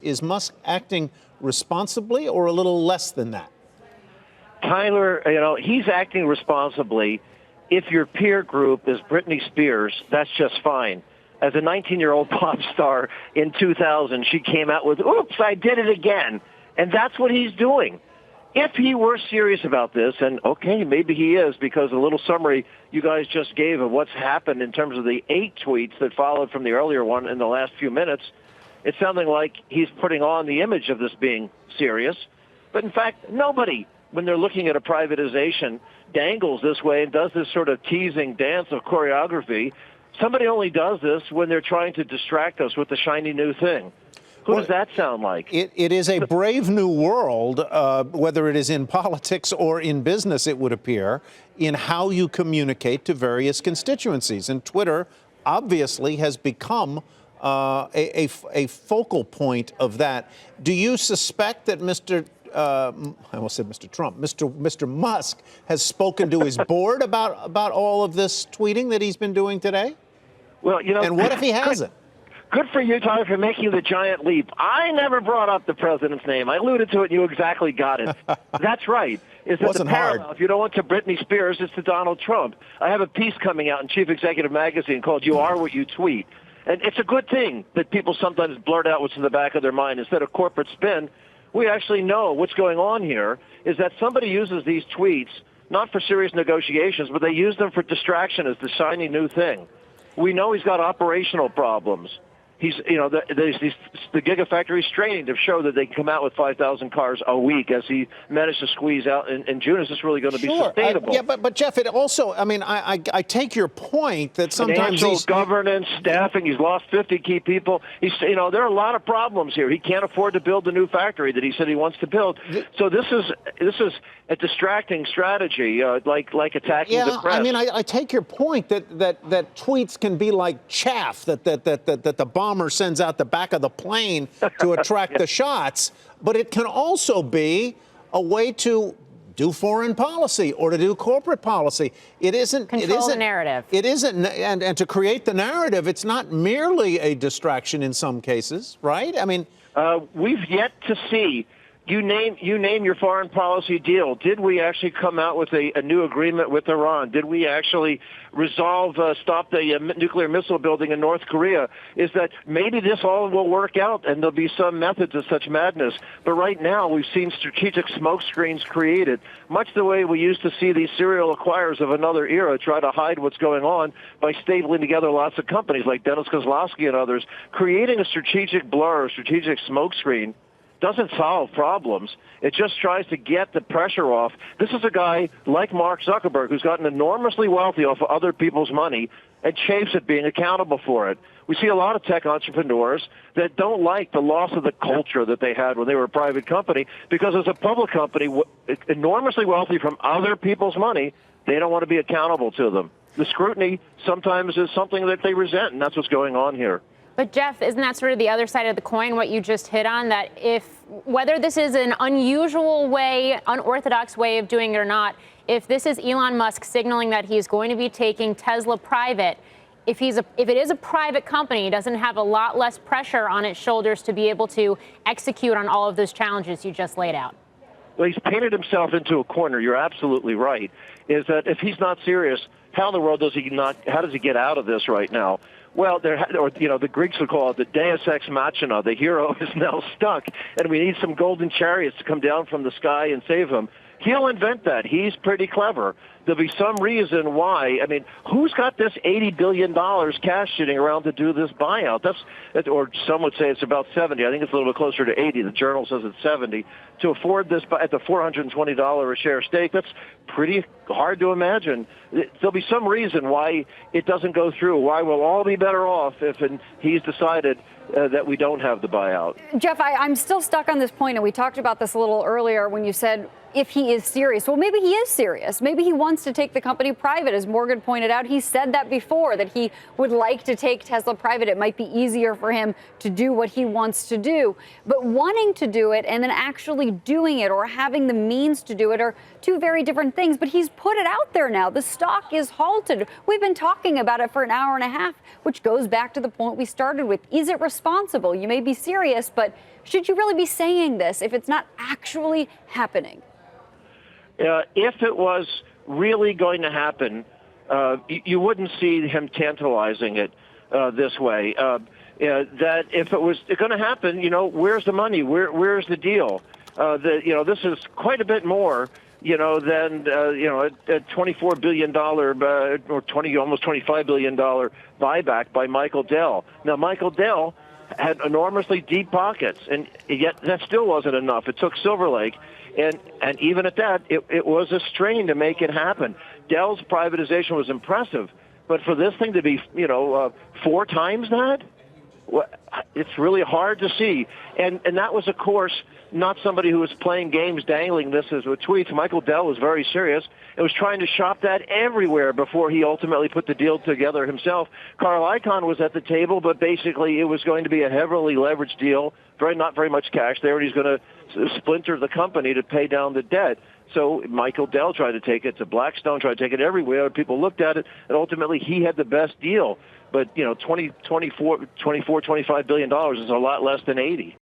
Is Musk acting responsibly or a little less than that? Tyler, he's acting responsibly. If your peer group is Britney Spears, that's just fine. As a 19-year-old pop star in 2000, she came out with, oops, I did it again. And that's what he's doing. If he were serious about this, and okay, maybe he is, because a little summary you guys just gave of what's happened in terms of the 8 tweets that followed from the earlier one in the last few minutes, it's sounding like he's putting on the image of this being serious. But in fact, nobody, when they're looking at a privatization, dangles this way and does this sort of teasing dance of choreography. Somebody only does this when they're trying to distract us with the shiny new thing. Who does that sound like? It is a brave new world, whether it is in politics or in business, it would appear, in how you communicate to various constituencies. And Twitter obviously has become a focal point of that. Do you suspect that I almost said Mr. Trump, Mr. Musk has spoken to his board about all of this tweeting that he's been doing today? Well, and what if he hasn't? Good for you, Tyler, for making the giant leap. I never brought up the president's name. I alluded to it, and you exactly got it. That's right. Is that the parallel? If you don't want to Britney Spears, it's to Donald Trump. I have a piece coming out in Chief Executive Magazine called "You Are What You Tweet." And it's a good thing that people sometimes blurt out what's in the back of their mind instead of corporate spin. We actually know what's going on here is that somebody uses these tweets not for serious negotiations, but they use them for distraction as the shiny new thing. We know he's got operational problems. He's, the Gigafactory straining to show that they can come out with 5,000 cars a week as he managed to squeeze out in June. Is this really going to be sustainable? Yeah, but Jeff, it also, I take your point that sometimes financial governance, staffing, he's lost 50 key people. There are a lot of problems here. He can't afford to build the new factory that he said he wants to build. So this is a distracting strategy, like attacking the press. I take your point that tweets can be like chaff that the bomber sends out the back of the plane to attract the shots, but it can also be a way to do foreign policy or to do corporate policy. It isn't control the narrative. It isn't, and to create the narrative, it's not merely a distraction in some cases, right? We've yet to see. You name your foreign policy deal. Did we actually come out with a new agreement with Iran? Did we actually stop the nuclear missile building in North Korea? Is that maybe this all will work out and there'll be some methods of such madness. But right now we've seen strategic smokescreens created, much the way we used to see these serial acquirers of another era try to hide what's going on by stabling together lots of companies like Dennis Kozlowski and others. Creating a strategic blur, a strategic smokescreen doesn't solve problems. It just tries to get the pressure off. This is a guy like Mark Zuckerberg who's gotten enormously wealthy off of other people's money and chafes at being accountable for it. We see a lot of tech entrepreneurs that don't like the loss of the culture that they had when they were a private company because as a public company, enormously wealthy from other people's money, they don't want to be accountable to them. The scrutiny sometimes is something that they resent, and that's what's going on here. But Jeff, isn't that sort of the other side of the coin, what you just hit on, that whether this is an unusual way, unorthodox way of doing it or not, if this is Elon Musk signaling that he's going to be taking Tesla private, if it is a private company, he doesn't have a lot less pressure on its shoulders to be able to execute on all of those challenges you just laid out. Well, he's painted himself into a corner. You're absolutely right. Is that if he's not serious, how in the world does he not? How does he get out of this right now? Well, the Greeks would call it the Deus Ex Machina. The hero is now stuck, and we need some golden chariots to come down from the sky and save him. He'll invent that. He's pretty clever. There'll be some reason why. Who's got this $80 billion cash sitting around to do this buyout? Or some would say it's about 70. I think it's a little bit closer to 80. The Journal says it's 70. To afford this at the $420 a share stake, that's pretty hard to imagine. There'll be some reason why it doesn't go through, why we'll all be better off if he's decided that we don't have the buyout. Jeff, I'm still stuck on this point, and we talked about this a little earlier when you said if he is serious. Well, maybe he is serious. Maybe he wants to take the company private. As Morgan pointed out, he said that before, that he would like to take Tesla private. It might be easier for him to do what he wants to do. But wanting to do it and then actually doing it or having the means to do it are two very different things. But he's put it out there now. The stock is halted. We've been talking about it for an hour and a half, which goes back to the point we started with. Is it responsible? You may be serious, but should you really be saying this if it's not actually happening? If it was really going to happen, you wouldn't see him tantalizing it this way. That if it was going to happen, where's the money? Where's the deal? This is quite a bit more, than a $24 billion or almost $25 billion buyback by Michael Dell. Now, Michael Dell had enormously deep pockets, and yet that still wasn't enough. It took Silver Lake. And even at that, it was a strain to make it happen. Dell's privatization was impressive, but for this thing to be, 4 times that, it's really hard to see. And that was, of course, not somebody who was playing games, dangling this as with tweets. Michael Dell was very serious and was trying to shop that everywhere before he ultimately put the deal together himself. Carl Icahn was at the table, but basically it was going to be a heavily leveraged deal, not very much cash there, and he's going to splinter the company to pay down the debt. So Michael Dell tried to take it to Blackstone, tried to take it everywhere. People looked at it, and ultimately he had the best deal. But, $25 billion is a lot less than 80.